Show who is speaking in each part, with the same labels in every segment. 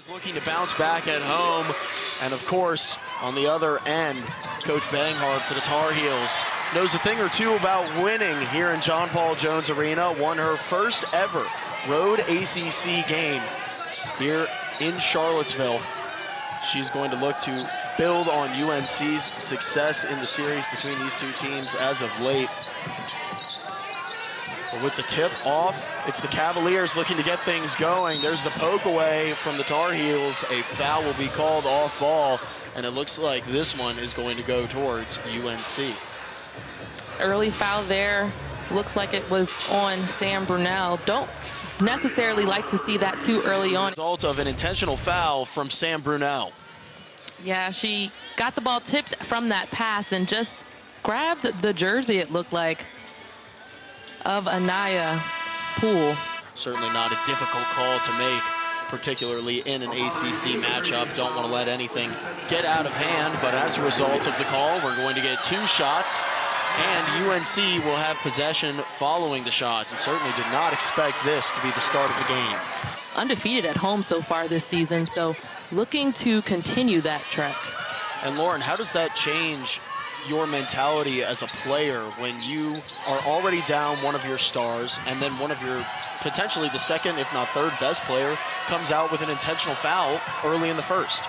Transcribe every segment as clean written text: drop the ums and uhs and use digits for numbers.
Speaker 1: Is looking to bounce back at home, and of course, on the other end, Coach Banghart for the Tar Heels knows a thing or two about winning here in John Paul Jones Arena. Won her first ever road ACC game here in Charlottesville. She's going to look to build on UNC's success in the series between these two teams as of late. But with the tip off, it's the Cavaliers looking to get things going. There's the poke away from the Tar Heels. A foul will be called off ball, and it looks like this one is going to go towards UNC.
Speaker 2: Early foul there. Looks like it was on Sam Brunel. Don't necessarily like to see that too early on.
Speaker 1: Result of an intentional foul from Sam Brunel.
Speaker 2: Yeah, she got the ball tipped from that pass and just grabbed the jersey, it looked like, of Anaya Poole.
Speaker 1: Certainly not a difficult call to make, particularly in an ACC matchup. Don't want to let anything get out of hand, but as a result of the call, we're going to get two shots, and UNC will have possession following the shots, and certainly did not expect this to be the start of the game.
Speaker 2: Undefeated at home so far this season, so looking to continue that trek.
Speaker 1: And Lauren, how does that change your mentality as a player when you are already down one of your stars, and then one of your potentially the second, if not third best player comes out with an intentional foul early in the first?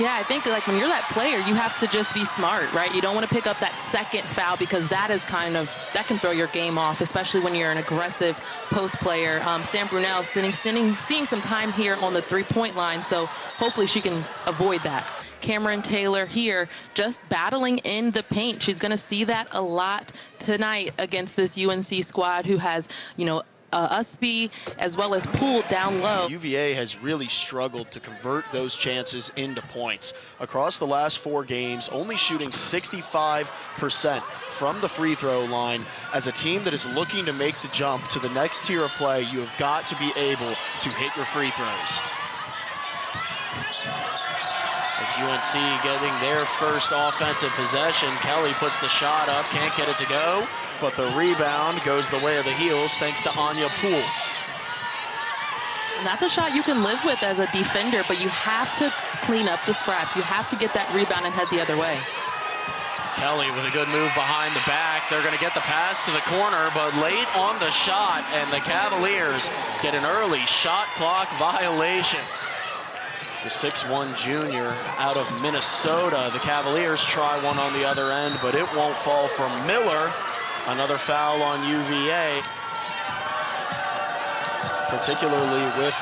Speaker 2: Yeah, I think like when you're that player, you have to just be smart, right? You don't want to pick up that second foul because that is that can throw your game off, especially when you're an aggressive post player. Sam Brunel seeing some time here on the three-point line, so hopefully she can avoid that. Cameron Taylor here just battling in the paint. She's going to see that a lot tonight against this UNC squad who has, Ustby as well as Poole down low.
Speaker 1: UVA has really struggled to convert those chances into points. Across the last 4 games, only shooting 65% from the free throw line. As a team that is looking to make the jump to the next tier of play, you have got to be able to hit your free throws. As UNC getting their first offensive possession, Kelly puts the shot up, can't get it to go, but the rebound goes the way of the Heels thanks to Anya Poole.
Speaker 2: And that's a shot you can live with as a defender, but you have to clean up the scraps. You have to get that rebound and head the other way.
Speaker 1: Kelly with a good move behind the back. They're going to get the pass to the corner, but late on the shot, and the Cavaliers get an early shot clock violation. The 6'1" junior out of Minnesota. The Cavaliers try one on the other end, but it won't fall from Miller. Another foul on UVA, particularly with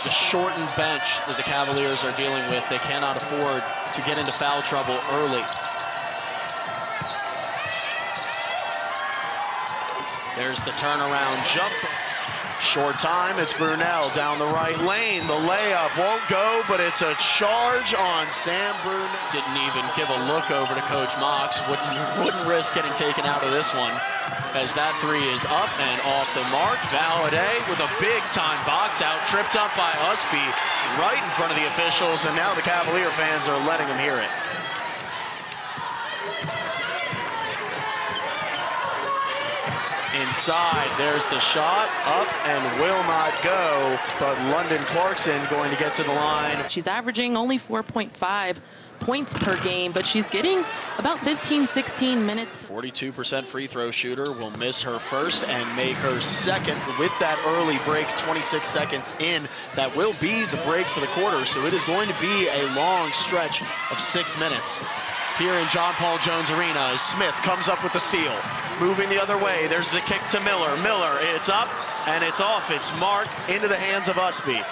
Speaker 1: the shortened bench that the Cavaliers are dealing with. They cannot afford to get into foul trouble early. There's the turnaround jump. Short time, it's Brunel down the right lane. The layup won't go, but it's a charge on Sam Brunel. Didn't even give a look over to Coach Mox. Wouldn't risk getting taken out of this one, as that three is up and off the mark. Valladay with a big-time box out, tripped up by Ustby right in front of the officials, and now the Cavalier fans are letting them hear it. Inside, there's the shot, up and will not go, but London Clarkson going to get to the line.
Speaker 2: She's averaging only 4.5 points per game, but she's getting about 15-16 minutes.
Speaker 1: 42% free throw shooter will miss her first and make her second with that early break, 26 seconds in. That will be the break for the quarter, so it is going to be a long stretch of 6 minutes. Here in John Paul Jones Arena as Smith comes up with the steal. Moving the other way, there's the kick to Miller. Miller, it's up and it's off. It's marked into the hands of Ustby.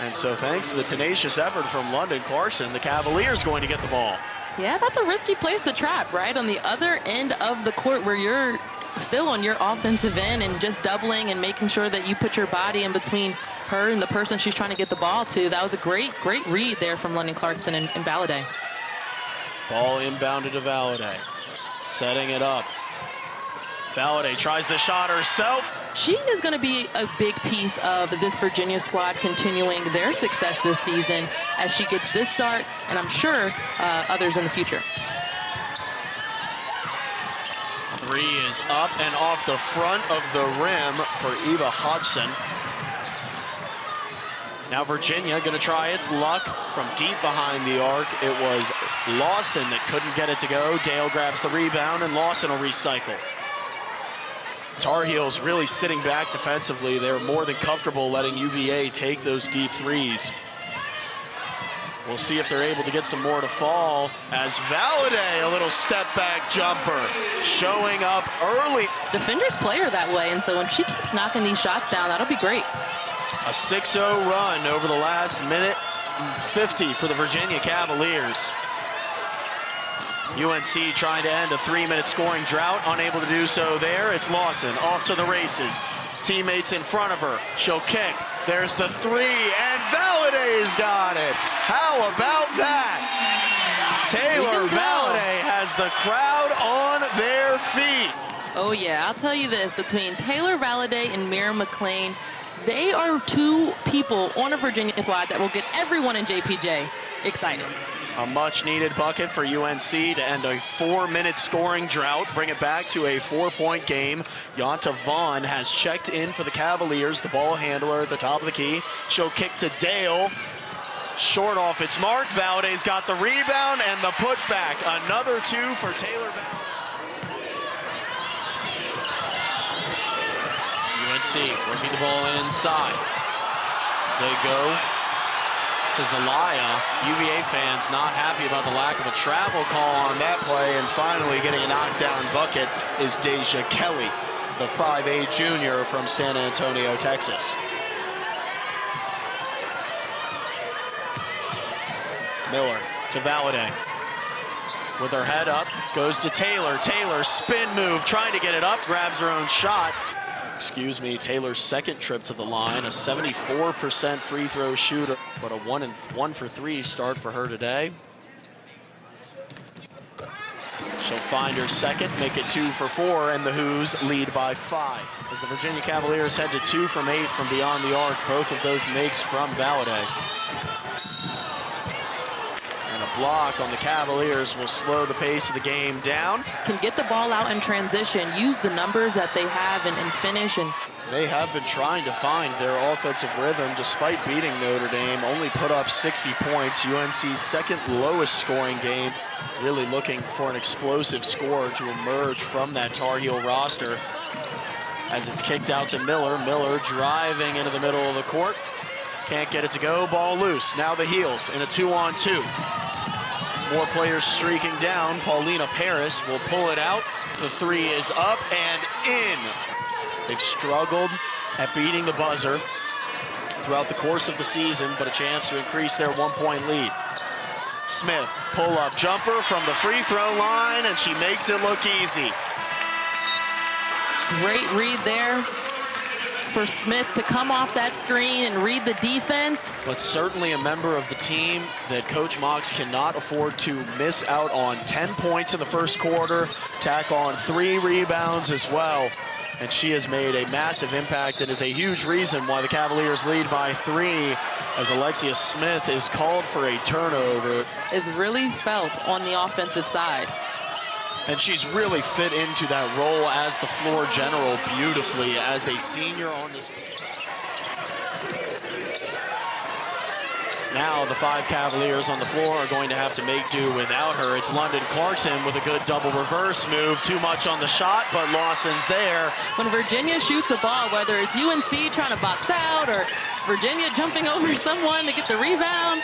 Speaker 1: And so thanks to the tenacious effort from London Clarkson, the Cavaliers going to get the ball.
Speaker 2: Yeah, that's a risky place to trap, right? On the other end of the court where you're still on your offensive end and just doubling and making sure that you put your body in between her and the person she's trying to get the ball to. That was a great read there from London Clarkson and Valladay.
Speaker 1: Ball inbounded to Valladay. Setting it up. Valladay tries the shot herself.
Speaker 2: She is going to be a big piece of this Virginia squad continuing their success this season as she gets this start, and I'm sure others in the future.
Speaker 1: Three is up and off the front of the rim for Eva Hodgson. Now Virginia going to try its luck from deep behind the arc. It was Lawson that couldn't get it to go. Dale grabs the rebound, and Lawson will recycle. Tar Heels really sitting back defensively. They're more than comfortable letting UVA take those deep threes. We'll see if they're able to get some more to fall as Valladay, a little step back jumper, showing up early.
Speaker 2: Defenders play her that way, and so when she keeps knocking these shots down, that'll be great.
Speaker 1: A 6-0 run over the last minute 50 for the Virginia Cavaliers. UNC trying to end a 3-minute scoring drought, unable to do so there. It's Lawson off to the races. Teammates in front of her. She'll kick. There's the three, and Valladay's got it. How about that? Taylor Valladay has the crowd on their feet.
Speaker 2: Oh yeah, I'll tell you this, between Taylor Valladay and Miriam McLean, they are two people on a Virginia squad that will get everyone in JPJ excited.
Speaker 1: A much-needed bucket for UNC to end a 4-minute scoring drought, bring it back to a 4-point game. Yonta Vaughn has checked in for the Cavaliers, the ball handler at the top of the key. She'll kick to Dale. Short off its mark. Valladay's got the rebound and the putback. Another two for Taylor Valladay. UNC working the ball inside. They go to Zelaya. UVA fans not happy about the lack of a travel call on that play, and finally getting a knockdown bucket is Deja Kelly, the 5'8" junior from San Antonio, Texas. Miller to Valladay. With her head up, goes to Taylor. Taylor, spin move, trying to get it up, grabs her own shot. Taylor's second trip to the line, a 74% free throw shooter, but a 1 for 3 start for her today. She'll find her second, make it 2 for 4, and the Who's lead by 5. As the Virginia Cavaliers head to 2 from 8 from beyond the arc, both of those makes from Valladay. And a block on the Cavaliers will slow the pace of the game down.
Speaker 2: Can get the ball out in transition, use the numbers that they have and finish. And
Speaker 1: they have been trying to find their offensive rhythm despite beating Notre Dame, only put up 60 points. UNC's second lowest scoring game, really looking for an explosive score to emerge from that Tar Heel roster. As it's kicked out to Miller. Miller driving into the middle of the court. Can't get it to go, ball loose. Now the Heels in a 2-on-2. More players streaking down. Paulina Paris will pull it out. The three is up and in. They've struggled at beating the buzzer throughout the course of the season, but a chance to increase their 1-point lead. Smith, pull-up jumper from the free throw line, and she makes it look easy.
Speaker 2: Great read there for Smith to come off that screen and read the defense.
Speaker 1: But certainly a member of the team that Coach Mox cannot afford to miss out on. 10 points in the first quarter, tack on 3 rebounds as well. And she has made a massive impact and is a huge reason why the Cavaliers lead by 3 as Alexia Smith is called for a turnover.
Speaker 2: Is really felt on the offensive side.
Speaker 1: And she's really fit into that role as the floor general beautifully as a senior on this team. Now the 5 Cavaliers on the floor are going to have to make do without her. It's London Clarkson with a good double reverse move. Too much on the shot, but Lawson's there.
Speaker 2: When Virginia shoots a ball, whether it's UNC trying to box out or Virginia jumping over someone to get the rebound,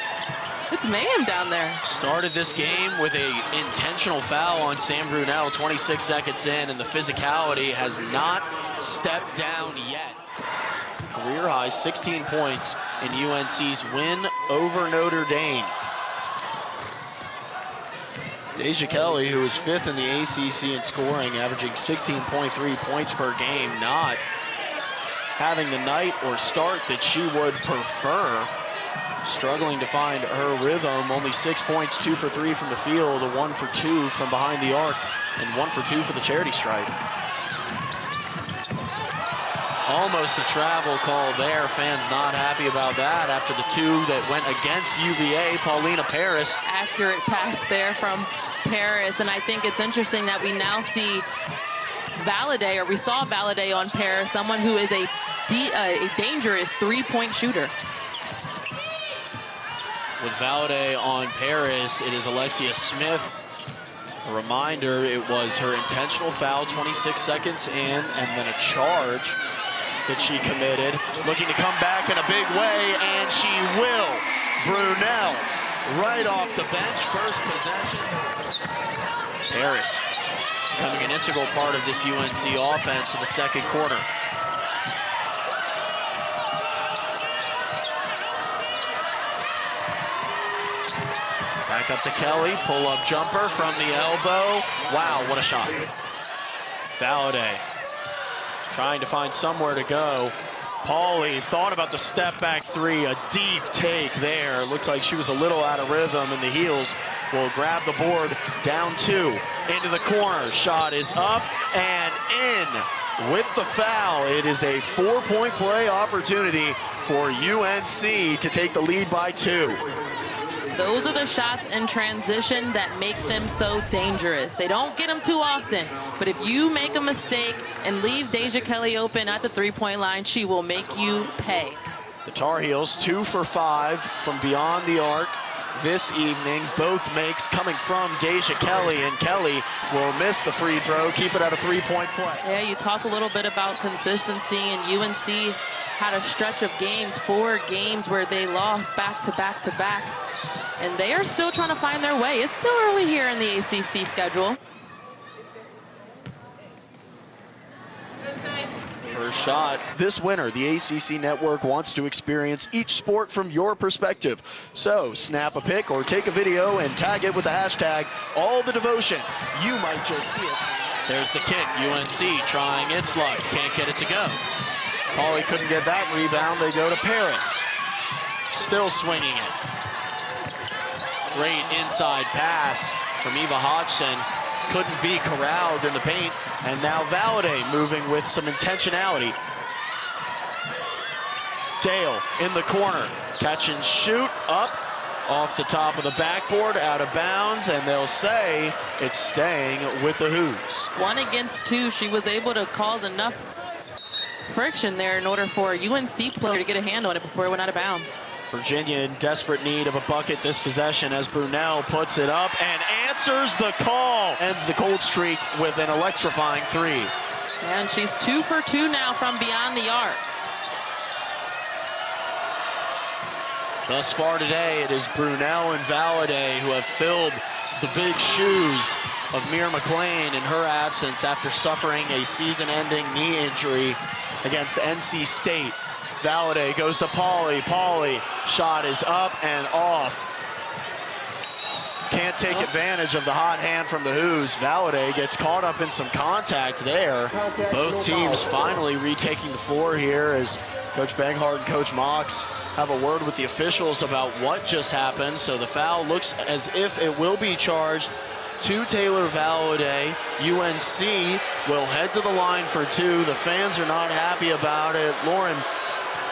Speaker 2: it's mayhem down there.
Speaker 1: Started this game with an intentional foul on Sam Brunel 26 seconds in, and the physicality has not stepped down yet. Career high 16 points in UNC's win over Notre Dame. Deja Kelly, who is 5th in the ACC in scoring, averaging 16.3 points per game, not having the night or start that she would prefer. Struggling to find her rhythm, only 6 points, 2 for 3 from the field, a 1 for 2 from behind the arc, and 1 for 2 for the charity stripe. Almost a travel call there. Fans not happy about that after the 2 that went against UVA. Paulina Paris.
Speaker 2: Accurate pass there from Paris, and I think it's interesting that we now see Valladay, or we saw Valladay on Paris, someone who is a dangerous three-point shooter.
Speaker 1: With Valladay on Paris, it is Alexia Smith. A reminder, it was her intentional foul 26 seconds in, and then a charge that she committed. Looking to come back in a big way, and she will. Brunel right off the bench, first possession. Paris becoming an integral part of this UNC offense in the second quarter. Back up to Kelly, pull-up jumper from the elbow. Wow, what a shot. Valladay trying to find somewhere to go. Pauly thought about the step-back three, a deep take there. Looked like she was a little out of rhythm, and the heels will grab the board. Down 2, into the corner. Shot is up and in with the foul. It is a 4-point play opportunity for UNC to take the lead by 2.
Speaker 2: Those are the shots in transition that make them so dangerous. They don't get them too often, but if you make a mistake and leave Deja Kelly open at the three-point line, she will make you pay.
Speaker 1: The Tar Heels 2 for 5 from beyond the arc this evening. Both makes coming from Deja Kelly, and Kelly will miss the free throw, keep it at a 3-point play.
Speaker 2: Yeah, you talk a little bit about consistency, and UNC had a stretch of games, 4 games where they lost back to back to back. And they are still trying to find their way. It's still early here in the ACC schedule.
Speaker 1: First shot. This winter, the ACC network wants to experience each sport from your perspective. So snap a pic or take a video and tag it with the hashtag #AllTheDevotion. You might just see it. There's the kick. UNC trying its luck. Can't get it to go. Pauly couldn't get that rebound. They go to Paris. Still swinging it. Great inside pass from Eva Hodgson. Couldn't be corralled in the paint. And now Valladay moving with some intentionality. Dale in the corner. Catch and shoot up off the top of the backboard, out of bounds, and they'll say it's staying with the Hoos.
Speaker 2: 1 against 2. She was able to cause enough friction there in order for a UNC player to get a hand on it before it went out of bounds.
Speaker 1: Virginia in desperate need of a bucket this possession as Brunel puts it up and answers the call. Ends the cold streak with an electrifying 3.
Speaker 2: And she's 2 for 2 now from beyond the arc.
Speaker 1: Thus far today, it is Brunel and Valladay who have filled the big shoes of Mir McLean in her absence after suffering a season-ending knee injury against NC State. Valladay goes to Pauly. Pauly, shot is up and off. Can't take advantage of the hot hand from the Hoos. Valladay gets caught up in some contact there. Both teams finally retaking the floor here as Coach Banghart and Coach Mox have a word with the officials about what just happened. So the foul looks as if it will be charged to Taylor Valladay. UNC will head to the line for 2. The fans are not happy about it. Lauren,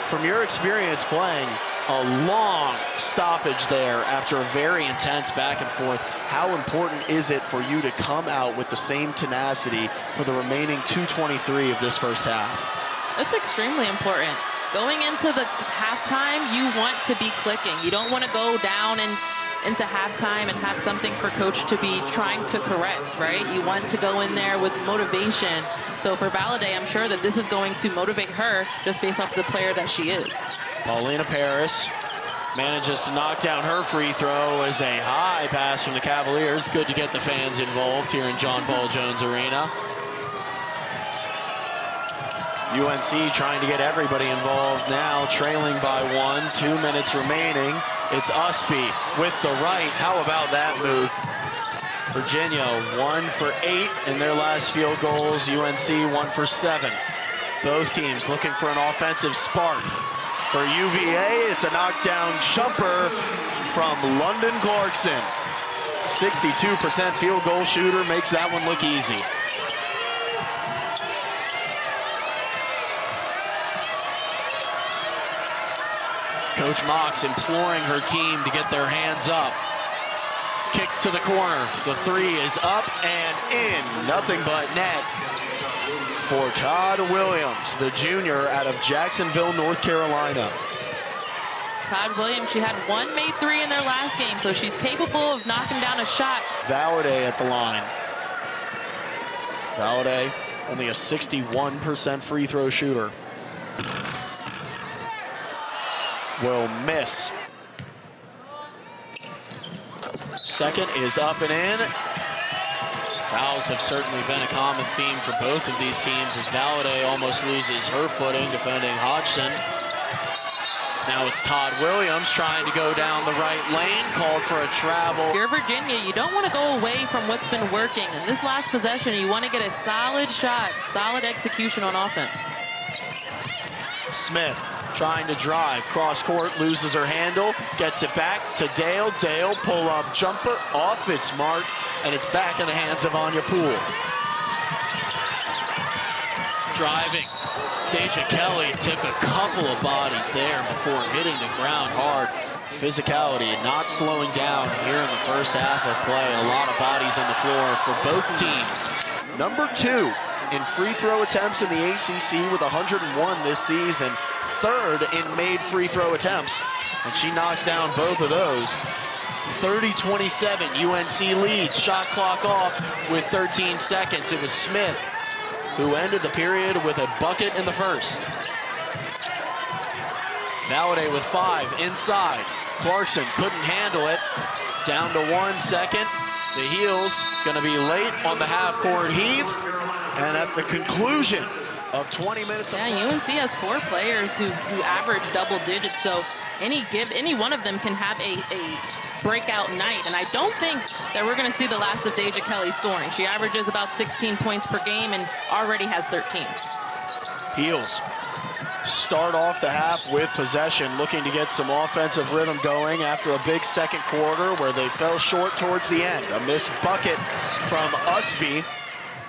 Speaker 1: from your experience playing, a long stoppage there after a very intense back and forth. How important is it for you to come out with the same tenacity for the remaining 2:23 of this first half?
Speaker 2: It's extremely important. Going into the halftime, you want to be clicking. You don't want to go down and into halftime and have something for coach to be trying to correct, right? You want to go in there with motivation. So for Valladay, I'm sure that this is going to motivate her just based off the player that she is.
Speaker 1: Paulina Paris manages to knock down her free throw as a high pass from the Cavaliers. Good to get the fans involved here in John Paul Jones Arena. UNC trying to get everybody involved now, trailing by 1, 2 minutes remaining. It's Ustby with the right. How about that move? Virginia 1 for 8 in their last field goals. UNC 1 for 7. Both teams looking for an offensive spark. For UVA, it's a knockdown jumper from London Clarkson. 62% field goal shooter, makes that one look easy. Coach Mox imploring her team to get their hands up. Kick to the corner. The 3 is up and in. Nothing but net. for Todd-Williams, the junior out of Jacksonville, North Carolina.
Speaker 2: Todd-Williams, she had one made three in their last game, so she's capable of knocking down a shot.
Speaker 1: Valladay at the line. Valladay, only a 61% free throw shooter. Will miss. Second is up and in. Fouls have certainly been a common theme for both of these teams as Valladay almost loses her footing defending Hodgson. Now it's Todd-Williams trying to go down the right lane, called for a travel.
Speaker 2: If you're Virginia, you don't want to go away from what's been working. In this last possession, you want to get a solid shot, solid execution on offense.
Speaker 1: Smith trying to drive, cross court, loses her handle, gets it back to Dale. Dale, pull-up jumper, off its mark, and it's back in the hands of Anya Poole. Driving. Deja Kelly took a couple of bodies there before hitting the ground hard. Physicality not slowing down here in the first half of play. A lot of bodies on the floor for both teams. Number 2 in free throw attempts in the ACC with 101 this season. Third in made free throw attempts, and she knocks down both of those. 30-27, UNC lead. Shot clock off with 13 seconds. It was Smith who ended the period with a bucket in the first. Valladay with 5 inside. Clarkson couldn't handle it. Down to 1 second. The Heels gonna be late on the half-court heave. And at the conclusion of 20 minutes.
Speaker 2: Yeah, UNC has 4 players who average double digits, so any one of them can have a breakout night. And I don't think that we're going to see the last of Deja Kelly scoring. She averages about 16 points per game and already has 13.
Speaker 1: Heels start off the half with possession, looking to get some offensive rhythm going after a big second quarter where they fell short towards the end. A missed bucket from Ustby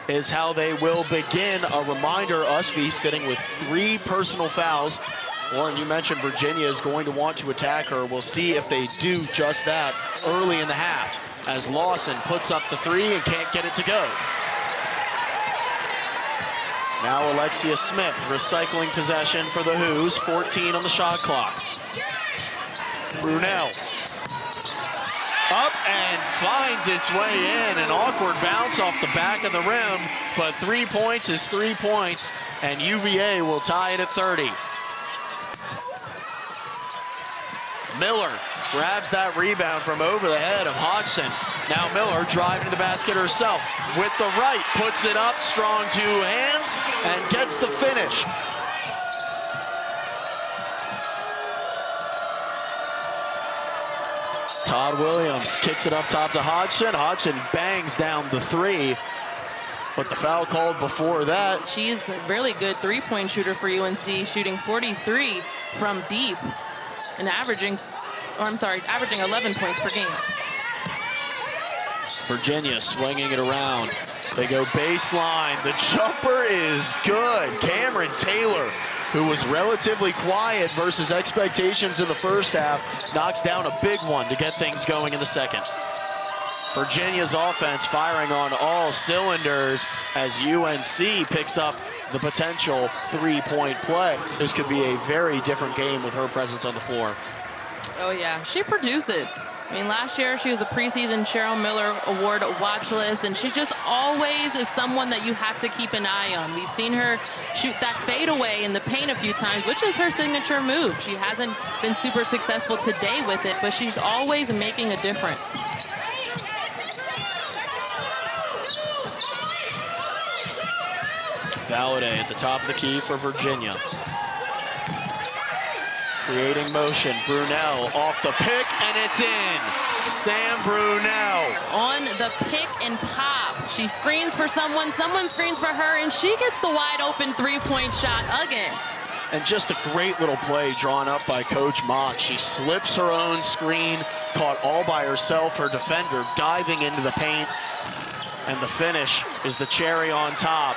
Speaker 1: is how they will begin. A reminder, Ustby sitting with 3 personal fouls. Lauren, you mentioned Virginia is going to want to attack her. We'll see if they do just that early in the half as Lawson puts up the 3 and can't get it to go. Now Alexia Smith recycling possession for the Hoos, 14 on the shot clock. Brunel up and finds its way in. An awkward bounce off the back of the rim, but 3 points is 3 points, and UVA will tie it at 30. Miller grabs that rebound from over the head of Hodgson. Now Miller driving to the basket herself with the right, puts it up, strong 2 hands, and gets the finish. Todd-Williams kicks it up top to Hodgson. Hodgson bangs down the 3, but the foul called before that.
Speaker 2: She's a really good three-point shooter for UNC, shooting 43 from deep and averaging 11 points per game.
Speaker 1: Virginia swinging it around. They go baseline. The jumper is good. Cameron Taylor, who was relatively quiet versus expectations in the first half, knocks down a big one to get things going in the second. Virginia's offense firing on all cylinders as UNC picks up the potential 3-point play. This could be a very different game with her presence on the floor.
Speaker 2: Oh yeah, she produces. I mean, last year she was a preseason Cheryl Miller Award watch list, and she just always is someone that you have to keep an eye on. We've seen her shoot that fadeaway in the paint a few times, which is her signature move. She hasn't been super successful today with it, but she's always making a difference.
Speaker 1: Valladay at the top of the key for Virginia. Creating motion, Brunel off the pick, and it's in. Sam Brunel.
Speaker 2: On the pick and pop. She screens for someone screens for her, and she gets the wide open 3-point shot again.
Speaker 1: And just a great little play drawn up by Coach Mock. She slips her own screen, caught all by herself, her defender diving into the paint, and the finish is the cherry on top.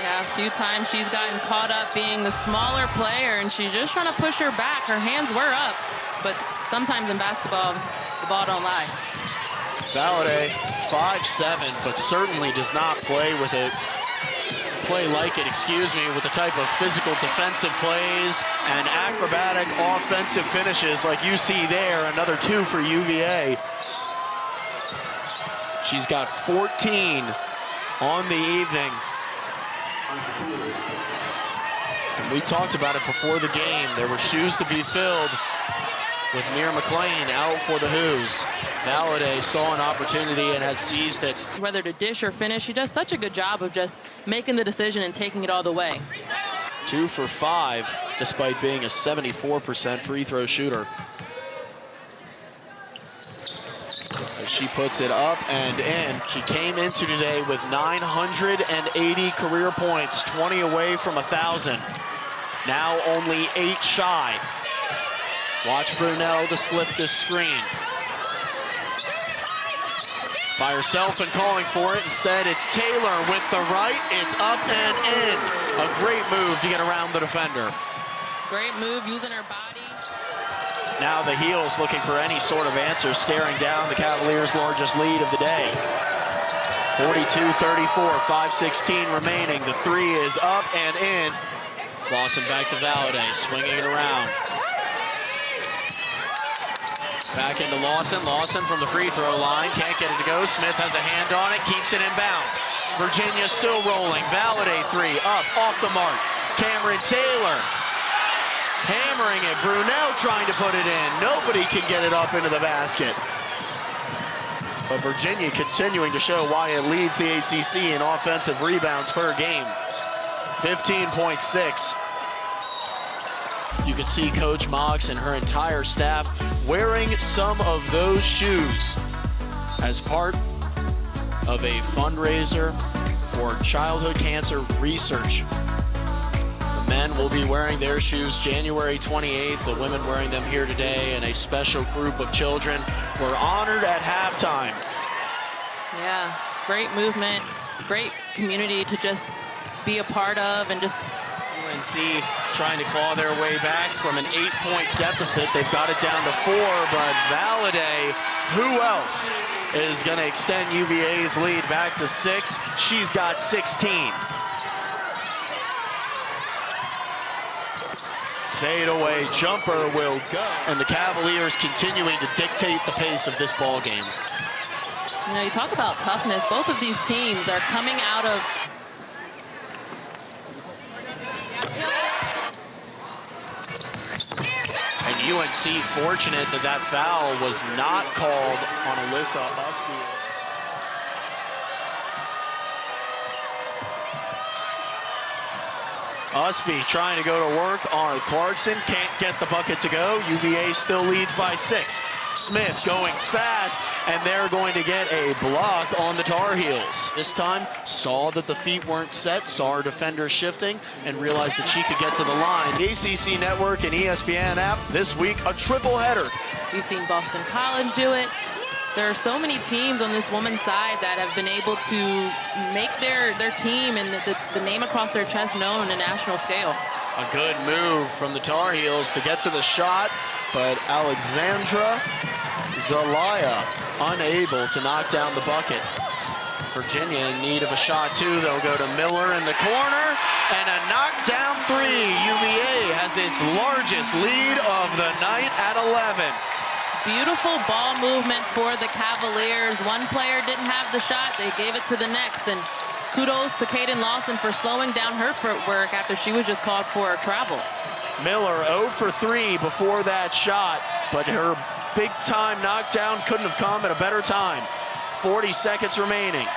Speaker 2: Yeah, a few times she's gotten caught up being the smaller player, and she's just trying to push her back. Her hands were up, but sometimes in basketball, the ball don't lie.
Speaker 1: Valladay, 5'7", but certainly does not play with it play like it, with the type of physical defensive plays and acrobatic offensive finishes like you see there. Another 2 for UVA. She's got 14 on the evening. And we talked about it before the game. There were shoes to be filled with Mir McLean out for the Who's. Valladay saw an opportunity and has seized it.
Speaker 2: Whether to dish or finish, she does such a good job of just making the decision and taking it all the way.
Speaker 1: 2 for 5, despite being a 74% free throw shooter. As she puts it up and in. She came into today with 980 career points, 20 away from 1,000. Now only 8 shy. Watch Brunel to slip this screen. By herself and calling for it. Instead, it's Taylor with the right. It's up and in. A great move to get around the defender.
Speaker 2: Great move, using her body.
Speaker 1: Now the Heels looking for any sort of answer, staring down the Cavaliers' largest lead of the day. 42-34, 5:16 remaining. The 3 is up and in. Lawson back to Valladay, swinging it around. Back into Lawson. Lawson from the free throw line. Can't get it to go. Smith has a hand on it. Keeps it in bounds. Virginia still rolling. Valladay 3 up, off the mark. Cameron Taylor hammering it. Brunel trying to put it in. Nobody can get it up into the basket. But Virginia continuing to show why it leads the ACC in offensive rebounds per game. 15.6. You can see Coach Moggs and her entire staff wearing some of those shoes as part of a fundraiser for childhood cancer research. The men will be wearing their shoes January 28th, the women wearing them here today, and a special group of children were honored at halftime.
Speaker 2: Yeah, great movement, great community to just be a part of, and just
Speaker 1: UNC trying to claw their way back from an 8-point deficit. They've got it down to 4, but Valladay, who else is going to extend UVA's lead back to 6? She's got 16. Fadeaway jumper will go. And the Cavaliers continuing to dictate the pace of this ball game.
Speaker 2: You know, you talk about toughness. Both of these teams are coming out of
Speaker 1: and UNC fortunate that that foul was not called on Alyssa Ustby. Ustby trying to go to work on Clarkson, can't get the bucket to go. UVA still leads by 6. Smith going fast, and they're going to get a block on the Tar Heels. This time, saw that the feet weren't set, saw our defender shifting, and realized that she could get to the line. The ACC Network and ESPN app, this week, a triple header.
Speaker 2: We've seen Boston College do it. There are so many teams on this women's side that have been able to make their team and the name across their chest known on a national scale.
Speaker 1: A good move from the Tar Heels to get to the shot, but Alexandra Zelaya unable to knock down the bucket. Virginia in need of a shot too. They'll go to Miller in the corner, and a knockdown 3. UVA has its largest lead of the night at 11.
Speaker 2: Beautiful ball movement for the Cavaliers. One player didn't have the shot, they gave it to the next, and kudos to Kaden Lawson for slowing down her footwork after she was just called for a travel.
Speaker 1: Miller 0 for 3 before that shot, but her big-time knockdown couldn't have come at a better time. 40 seconds remaining.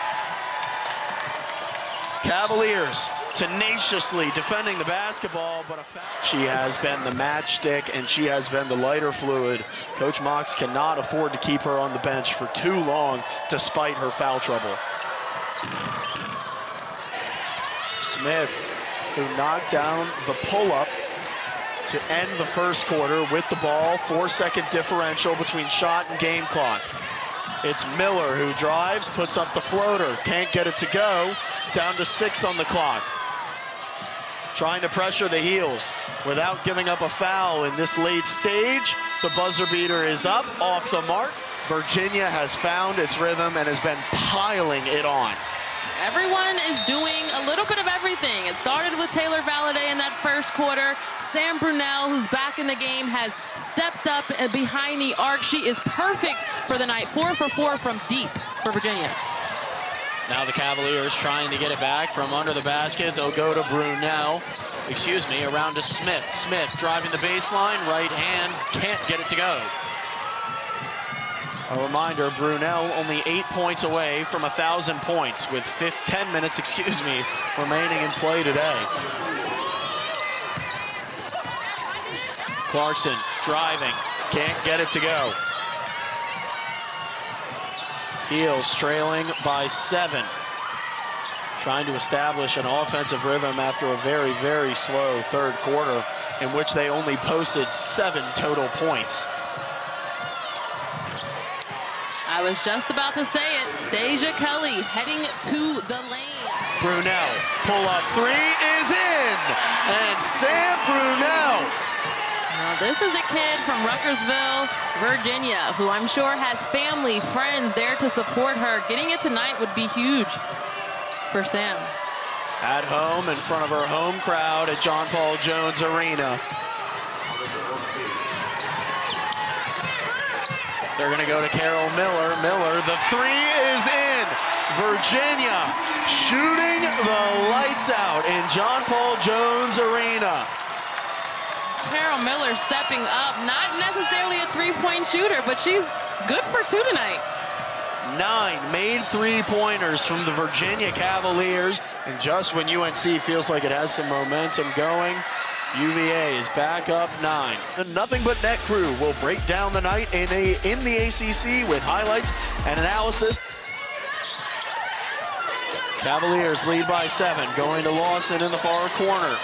Speaker 1: Cavaliers tenaciously defending the basketball, but she has been the matchstick and she has been the lighter fluid. Coach Moggs cannot afford to keep her on the bench for too long despite her foul trouble. Smith, who knocked down the pull-up to end the first quarter with the ball. 4-second differential between shot and game clock. It's Miller who drives, puts up the floater, can't get it to go. Down to 6 on the clock. Trying to pressure the Heels without giving up a foul in this late stage. The buzzer beater is up, off the mark. Virginia has found its rhythm and has been piling it on.
Speaker 2: Everyone is doing a little bit of everything. It started with Taylor Valladay in that first quarter. Sam Brunel, who's back in the game, has stepped up behind the arc. She is perfect for the night. 4 for 4 from deep for Virginia.
Speaker 1: Now the Cavaliers trying to get it back from under the basket. They'll go to Brunel. Around to Smith. Smith driving the baseline, right hand, can't get it to go. A reminder, Brunel only 8 points away from 1,000 points with 10 minutes, remaining in play today. Clarkson driving, can't get it to go. Heels trailing by 7. Trying to establish an offensive rhythm after a very, very slow third quarter in which they only posted 7 total points.
Speaker 2: I was just about to say it. Deja Kelly heading to the lane.
Speaker 1: Brunel, pull-up 3 is in! And Sam Brunel.
Speaker 2: Now this is a kid from Ruckersville, Virginia, who I'm sure has family, friends there to support her. Getting it tonight would be huge for Sam.
Speaker 1: At home, in front of her home crowd at John Paul Jones Arena. They're going to go to Carol Miller. Miller, the 3 is in. Virginia shooting the lights out in John Paul Jones Arena.
Speaker 2: Carol Miller stepping up, not necessarily a three-point shooter, but she's good for 2 tonight.
Speaker 1: 9 made 3-pointers from the Virginia Cavaliers. And just when UNC feels like it has some momentum going, UVA is back up 9. The Nothing But Net crew will break down the night in the ACC with highlights and analysis. Cavaliers lead by 7, going to Lawson in the far corner.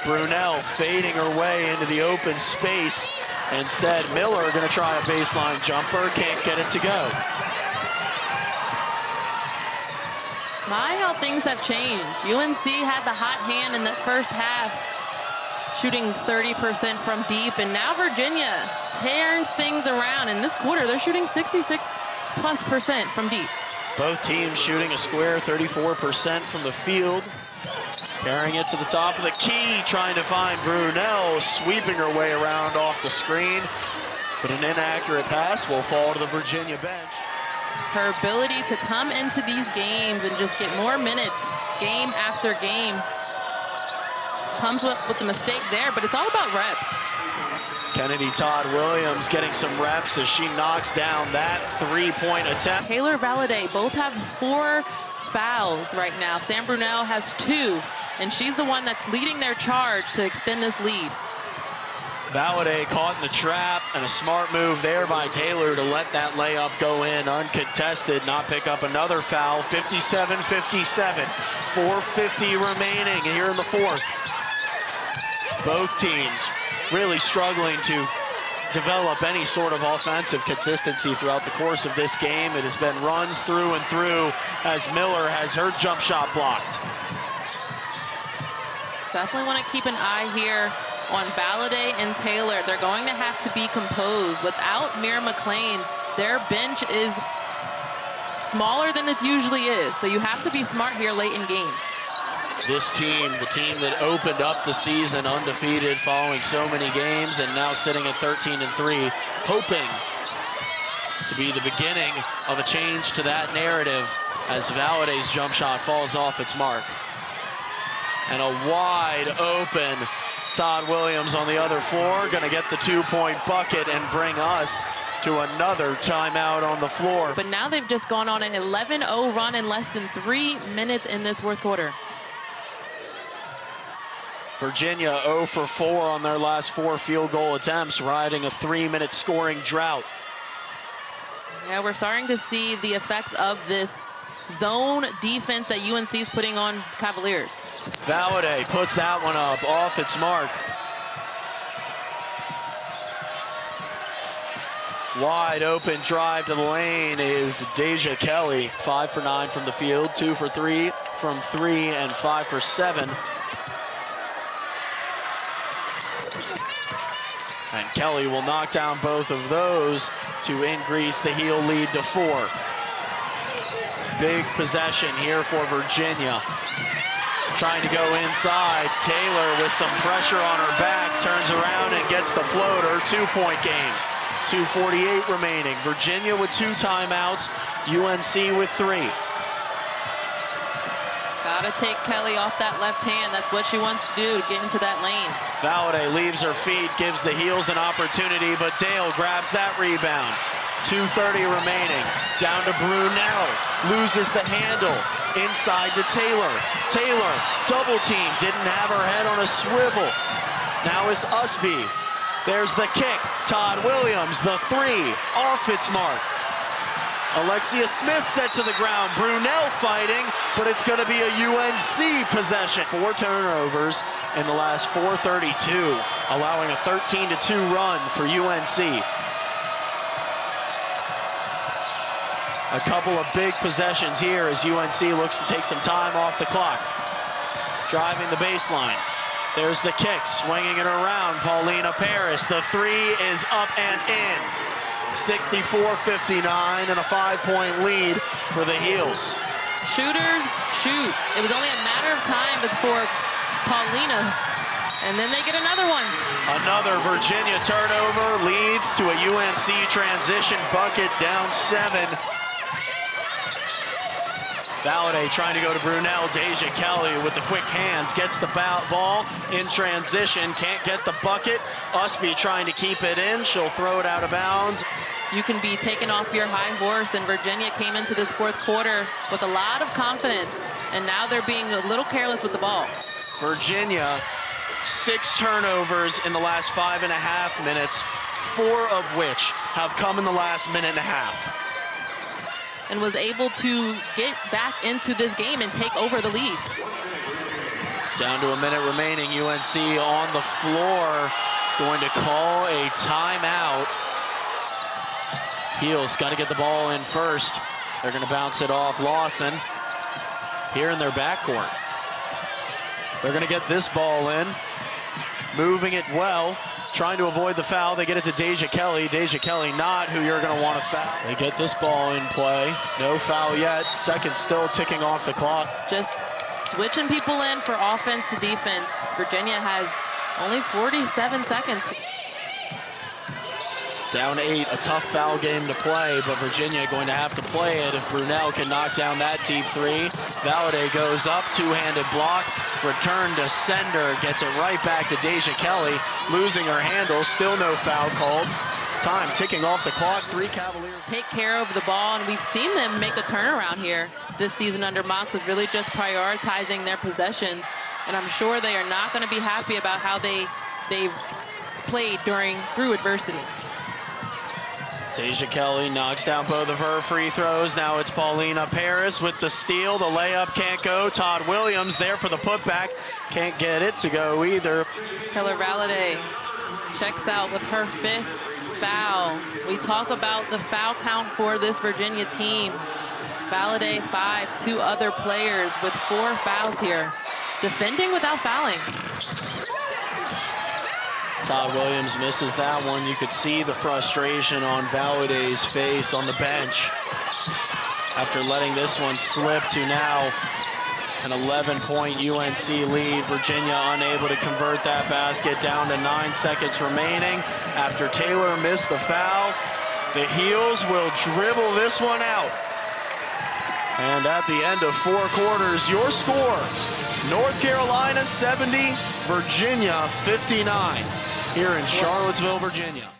Speaker 1: Brunel fading her way into the open space. Instead, Miller going to try a baseline jumper, can't get it to go.
Speaker 2: My, how things have changed. UNC had the hot hand in that first half, shooting 30% from deep, and now Virginia tears things around. In this quarter, they're shooting 66+% from deep.
Speaker 1: Both teams shooting a square 34% from the field. Carrying it to the top of the key, trying to find Brunel, sweeping her way around off the screen. But an inaccurate pass will fall to the Virginia bench.
Speaker 2: Her ability to come into these games and just get more minutes game after game comes with the mistake there, but it's all about reps.
Speaker 1: Kennedy Todd-Williams getting some reps as she knocks down that 3-point attempt.
Speaker 2: Taylor Valladay both have 4 fouls right now. Sam Brunel has 2, and she's the one that's leading their charge to extend this lead.
Speaker 1: Valladay caught in the trap, and a smart move there by Taylor to let that layup go in uncontested, not pick up another foul. 57-57, 4:50 remaining here in the fourth. Both teams really struggling to develop any sort of offensive consistency throughout the course of this game. It has been runs through and through as Miller has her jump shot blocked.
Speaker 2: Definitely want to keep an eye here on Valladay and Taylor. They're going to have to be composed. Without Mira McLean, their bench is smaller than it usually is. So you have to be smart here late in games.
Speaker 1: This team, the team that opened up the season undefeated following so many games and now sitting at 13-3, hoping to be the beginning of a change to that narrative as Valladay's jump shot falls off its mark. And a wide open Todd-Williams on the other floor, going to get the 2-point bucket and bring us to another timeout on the floor.
Speaker 2: But now they've just gone on an 11-0 run in less than 3 minutes in this fourth quarter.
Speaker 1: Virginia 0 for 4 on their last 4 field goal attempts, riding a 3-minute scoring drought.
Speaker 2: Yeah, we're starting to see the effects of this zone defense that UNC is putting on Cavaliers.
Speaker 1: Valladay puts that one up off its mark. Wide open drive to the lane is Deja Kelly. 5 for 9 from the field, 2 for 3 from 3, and 5 for 7. And Kelly will knock down both of those to increase the heel lead to 4. big possession here for Virginia. Trying to go inside. Taylor with some pressure on her back, turns around and gets the floater. 2-point game. 2:48 remaining. Virginia with 2 timeouts. UNC with 3.
Speaker 2: Gotta take Kelly off that left hand. That's what she wants to do, to get into that lane.
Speaker 1: Valade leaves her feet, gives the heels an opportunity, but Dale grabs that rebound. 2:30 remaining. Down to Brunel. Loses the handle. Inside to Taylor. Taylor, double team. Didn't have her head on a swivel. Now it's Ustby. There's the kick. Todd-Williams, the 3. Off its mark. Alexia Smith set to the ground. Brunel fighting, but it's going to be a UNC possession. 4 turnovers in the last 4:32, allowing a 13-2 run for UNC. A couple of big possessions here as UNC looks to take some time off the clock. Driving the baseline. There's the kick, swinging it around. Paulina Paris, the 3 is up and in. 64-59 and a 5-point lead for the Heels.
Speaker 2: Shooters shoot. It was only a matter of time before Paulina, and then they get another one.
Speaker 1: Another Virginia turnover leads to a UNC transition bucket, down 7. Valade trying to go to Brunel. Deja Kelly with the quick hands, gets the ball in transition, can't get the bucket. Ustby trying to keep it in. She'll throw it out of bounds.
Speaker 2: You can be taken off your high horse, and Virginia came into this 4th quarter with a lot of confidence, and now they're being a little careless with the ball.
Speaker 1: Virginia, 6 turnovers in the last 5.5 minutes, 4 of which have come in the last minute and a half.
Speaker 2: And was able to get back into this game and take over the lead.
Speaker 1: Down to a minute remaining. UNC on the floor, going to call a timeout. Heels got to get the ball in first. They're going to bounce it off Lawson here in their backcourt. They're going to get this ball in, moving it well. Trying to avoid the foul. They get it to Deja Kelly. Deja Kelly not who you're going to want to foul. They get this ball in play. No foul yet. Seconds still ticking off the clock.
Speaker 2: Just switching people in for offense to defense. Virginia has only 47 seconds.
Speaker 1: Down 8, a tough foul game to play, but Virginia going to have to play it if Brunel can knock down that deep 3. Valade goes up, 2-handed block, return to sender, gets it right back to Deja Kelly, losing her handle, still no foul called. Time ticking off the clock. 3 Cavaliers.
Speaker 2: Take care of the ball, and we've seen them make a turnaround here this season under Mox, with really just prioritizing their possession, and I'm sure they are not going to be happy about how they've played through adversity.
Speaker 1: Deja Kelly knocks down both of her free throws. Now it's Paulina Paris with the steal. The layup can't go. Todd-Williams there for the putback. Can't get it to go either.
Speaker 2: Taylor Valade checks out with her 5th foul. We talk about the foul count for this Virginia team. Valade 5, 2 other players with 4 fouls here. Defending without fouling.
Speaker 1: Todd-Williams misses that one. You could see the frustration on Valade's face on the bench after letting this one slip to now an 11-point UNC lead. Virginia unable to convert that basket, down to 9 seconds remaining. After Taylor missed the foul, the Heels will dribble this one out. And at the end of 4 quarters, your score, North Carolina 70, Virginia 59. Here in Charlottesville, Virginia.